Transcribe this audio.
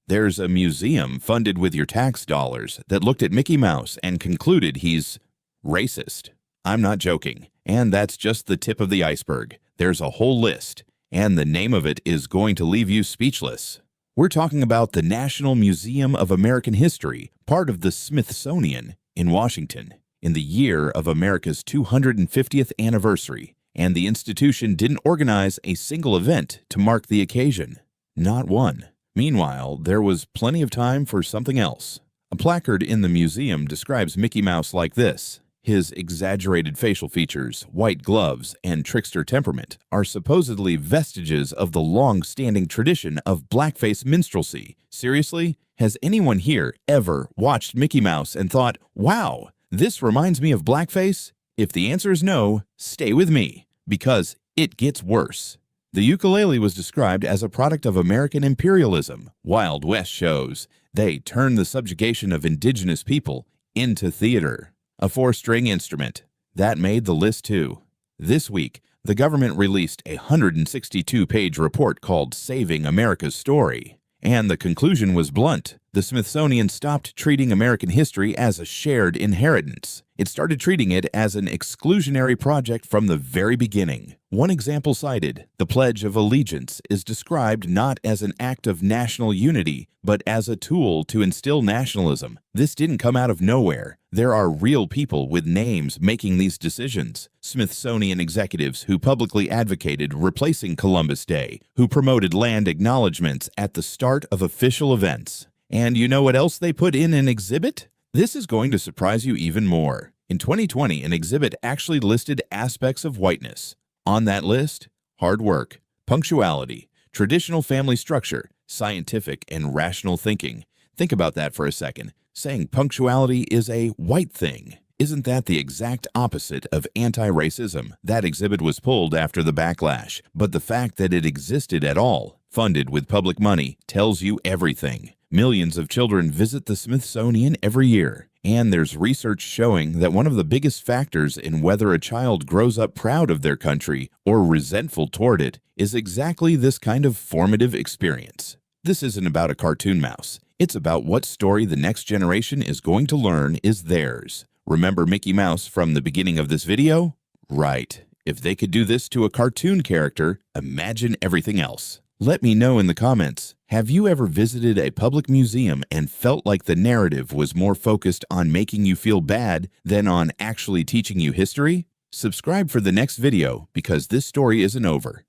There's a museum funded with your tax dollars that looked at Mickey Mouse and concluded he's racist. I'm not joking. And that's just the tip of the iceberg. There's a whole list, and the name of it is going to leave you speechless. We're talking about the National Museum of American History, part of the Smithsonian in Washington, in the year of America's 250th anniversary, and the institution didn't organize a single event to mark the occasion. Not one. Meanwhile, there was plenty of time for something else. A placard in the museum describes Mickey Mouse like this. His exaggerated facial features, white gloves, and trickster temperament are supposedly vestiges of the long-standing tradition of blackface minstrelsy. Seriously? Has anyone here ever watched Mickey Mouse and thought, wow, this reminds me of blackface? If the answer is no, stay with me, because it gets worse. The ukulele was described as a product of American imperialism. Wild West shows. They turned the subjugation of indigenous people into theater. A 4-string instrument. That made the list too. This week, the government released a 162-page report called Saving America's Story. And the conclusion was blunt. The Smithsonian stopped treating American history as a shared inheritance. It started treating it as an exclusionary project from the very beginning. One example cited, the Pledge of Allegiance, is described not as an act of national unity, but as a tool to instill nationalism. This didn't come out of nowhere. There are real people with names making these decisions. Smithsonian executives who publicly advocated replacing Columbus Day, who promoted land acknowledgments at the start of official events. And you know what else they put in an exhibit? This is going to surprise you even more. In 2020, an exhibit actually listed aspects of whiteness. On that list, hard work, punctuality, traditional family structure, scientific and rational thinking. Think about that for a second. Saying punctuality is a white thing. Isn't that the exact opposite of anti-racism? That exhibit was pulled after the backlash, but the fact that it existed at all, funded with public money, tells you everything. Millions of children visit the Smithsonian every year, and there's research showing that one of the biggest factors in whether a child grows up proud of their country or resentful toward it is exactly this kind of formative experience. This isn't about a cartoon mouse. It's about what story the next generation is going to learn is theirs. Remember Mickey Mouse from the beginning of this video? Right. If they could do this to a cartoon character, imagine everything else. Let me know in the comments. Have you ever visited a public museum and felt like the narrative was more focused on making you feel bad than on actually teaching you history? Subscribe for the next video because this story isn't over.